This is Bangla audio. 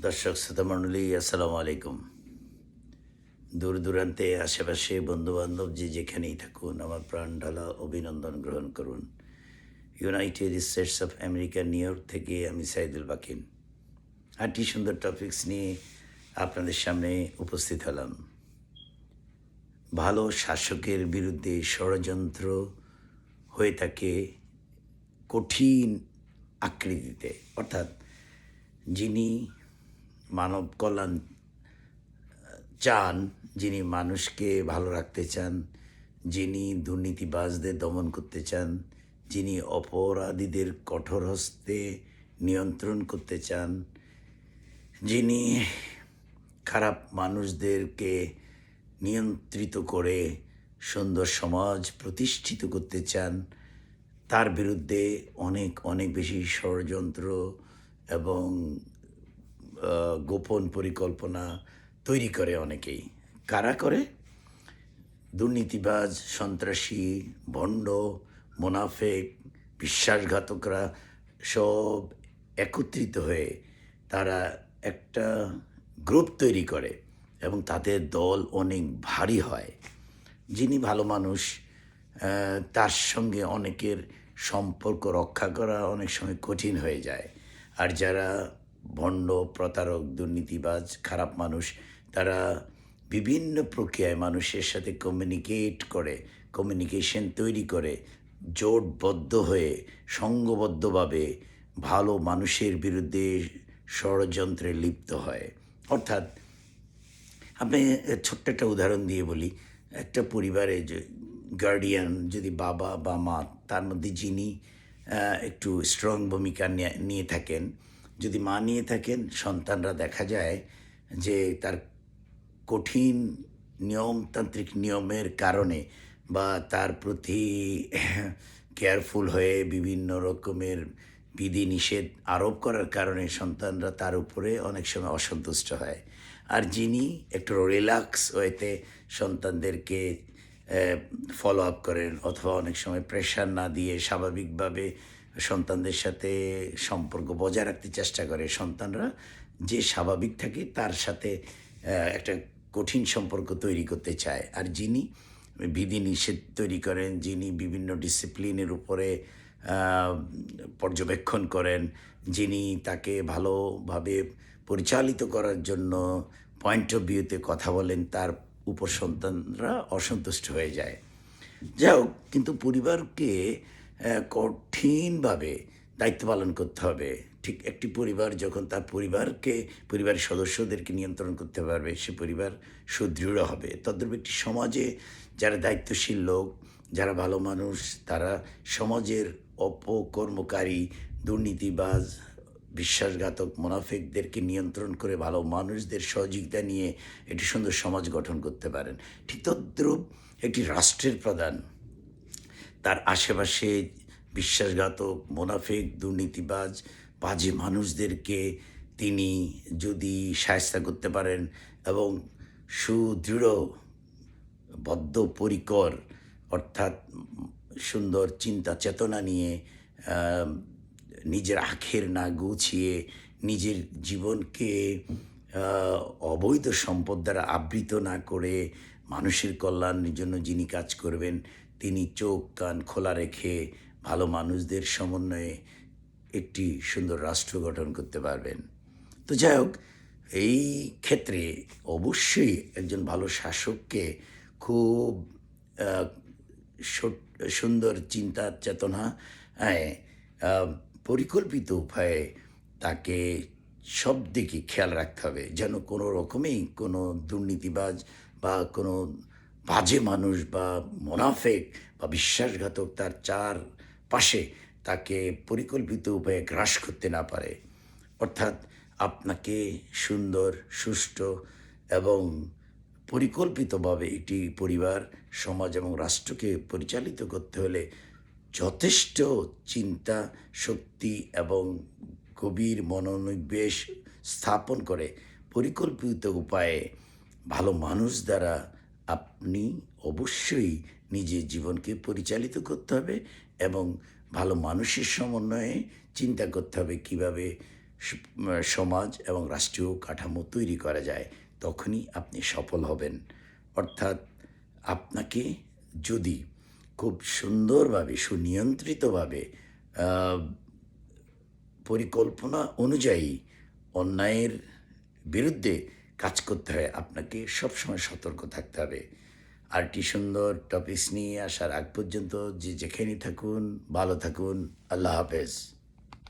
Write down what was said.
দর্শক শ্রোতামণ্ডলী আসসালামু আলাইকুম। দূর দূরান্তে আশেপাশে বন্ধুবান্ধব যে যেখানেই থাকুন আমার প্রাণ ঢালা অভিনন্দন গ্রহণ করুন। United states of America new York থেকে আমি সাইদুল বাকিন। আটটি সুন্দর টপিকস নিয়ে আপনাদের সামনে উপস্থিত হলাম। ভালো শাসকের বিরুদ্ধে ষড়যন্ত্র হয়ে থাকে কঠিন আকৃতিতে, অর্থাৎ যিনি মানব কল্যাণ চান, যিনি মানুষকে ভালো রাখতে চান, যিনি দুর্নীতিবাজদের দমন করতে চান, যিনি অপরাধীদের কঠোর হস্তে নিয়ন্ত্রণ করতে চান, যিনি খারাপ মানুষদেরকে নিয়ন্ত্রিত করে সুন্দর সমাজ প্রতিষ্ঠিত করতে চান, তার বিরুদ্ধে অনেক অনেক বেশি ষড়যন্ত্র এবং গোপন পরিকল্পনা তৈরি করে অনেকেই। কারা করে? দুর্নীতিবাজ, সন্ত্রাসী, ভণ্ড, মোনাফেক, বিশ্বাসঘাতকরা সব একত্রিত হয়ে তারা একটা গ্রুপ তৈরি করে এবং তাদের দল অনেক ভারী হয়। যিনি ভালো মানুষ, তার সঙ্গে অনেকের সম্পর্ক রক্ষা করা অনেক সময় কঠিন হয়ে যায়। আর যারা ভণ্ড, প্রতারক, দুর্নীতিবাজ, খারাপ মানুষ, তারা বিভিন্ন প্রক্রিয়ায় মানুষের সাথে কমিউনিকেশন তৈরি করে জোটবদ্ধ হয়ে সংঘবদ্ধভাবে ভালো মানুষের বিরুদ্ধে ষড়যন্ত্রে লিপ্ত হয়। অর্থাৎ আপনি ছোট্ট একটা উদাহরণ দিয়ে বলি। একটা পরিবারে যে গার্ডিয়ান যদি বাবা বা মা, তার মধ্যে যিনি একটু স্ট্রং ভূমিকা নিয়ে থাকেন, যদি মা নিয়ে থাকেন, সন্তানরা দেখা যায় যে তার কঠিন নিয়মতান্ত্রিক নিয়মের কারণে বা তার প্রতি কেয়ারফুল হয়ে বিভিন্ন রকমের বিধিনিষেধ আরোপ করার কারণে সন্তানরা তার উপরে অনেক সময় অসন্তুষ্ট হয়। আর যিনি একটু রিল্যাক্স ওয়েতে সন্তানদেরকে ফলো আপ করেন অথবা অনেক সময় প্রেশার না দিয়ে স্বাভাবিকভাবে সন্তানদের সাথে সম্পর্ক বজায় রাখতে চেষ্টা করে, সন্তানরা যে স্বাভাবিক থাকে তার সাথে একটা কঠিন সম্পর্ক তৈরি করতে চায়। আর যিনি বিধিনিষেধ তৈরি করেন, যিনি বিভিন্ন ডিসিপ্লিনের উপরে পর্যবেক্ষণ করেন, যিনি তাকে ভালোভাবে পরিচালিত করার জন্য পয়েন্ট অফ ভিউতে কথা বলেন, তার উপর সন্তানরা অসন্তুষ্ট হয়ে যায়। যাই হোক, কিন্তু পরিবারকে কঠিনভাবে দায়িত্ব পালন করতে হবে। ঠিক একটি পরিবার যখন তার পরিবারের সদস্যদেরকে নিয়ন্ত্রণ করতে পারবে, সে পরিবার সুদৃঢ় হবে। তদ্রূপ একটি সমাজে যারা দায়িত্বশীল লোক, যারা ভালো মানুষ, তারা সমাজের অপকর্মকারী, দুর্নীতিবাজ, বিশ্বাসঘাতক, মুনাফিকদেরকে নিয়ন্ত্রণ করে ভালো মানুষদের সহযোগিতা নিয়ে একটি সুন্দর সমাজ গঠন করতে পারেন। ঠিক তদ্রূপ একটি রাষ্ট্রের প্রধান তার আশেপাশে বিশ্বাসঘাতক, মুনাফিক, দুর্নীতিবাজ, বাজে মানুষদেরকে তিনি যদি শায়েস্তা করতে পারেন এবং সুদৃঢ়, বদ্ধপরিকর, অর্থাৎ সুন্দর চিন্তা চেতনা নিয়ে নিজের আখের না গুছিয়ে নিজের জীবনকে অবৈধ সম্পদ দ্বারা আবৃত না করে মানুষের কল্যাণের জন্য যিনি কাজ করবেন, তিনি চোখ কান খোলা রেখে ভালো মানুষদের সমন্বয়ে একটি সুন্দর রাষ্ট্র গঠন করতে পারবেন। তো যাই হোক, এই ক্ষেত্রে অবশ্যই একজন ভালো শাসককে খুব সুন্দর চিন্তা চেতনা, পরিকল্পিত উপায়ে তাকে সব দিকে খেয়াল রাখতে হবে, যেন কোনো রকমেই কোনো দুর্নীতিবাজ বা কোনো বাজে মানুষ বা মোনাফেক বা বিশ্বাসঘাতক তার চার পাশে তাকে পরিকল্পিত উপায়ে গ্রাস করতে না পারে। অর্থাৎ আপনাকে সুন্দর, সুষ্ঠু এবং পরিকল্পিতভাবে একটি পরিবার, সমাজ এবং রাষ্ট্রকে পরিচালিত করতে হলে যথেষ্ট চিন্তা শক্তি এবং গভীর মনোনিবেশ স্থাপন করে পরিকল্পিত উপায়ে ভালো মানুষ দ্বারা আপনি অবশ্যই নিজের জীবনকে পরিচালিত করতে হবে এবং ভালো মানুষের সমন্বয়ে চিন্তা করতে হবে কীভাবে সমাজ এবং রাষ্ট্রীয় কাঠামো তৈরি করা যায়, তখনই আপনি সফল হবেন। অর্থাৎ আপনাকে যদি খুব সুন্দরভাবে সুনিয়ন্ত্রিতভাবে পরিকল্পনা অনুযায়ী অন্যায়ের বিরুদ্ধে কাজ করতে হয়, আপনাকে সবসময় সতর্ক থাকতে হবে। আরেকটি সুন্দর টপিকস নিয়ে আসার আগ পর্যন্ত যে যেখানেই থাকুন, ভালো থাকুন। আল্লাহ হাফেজ।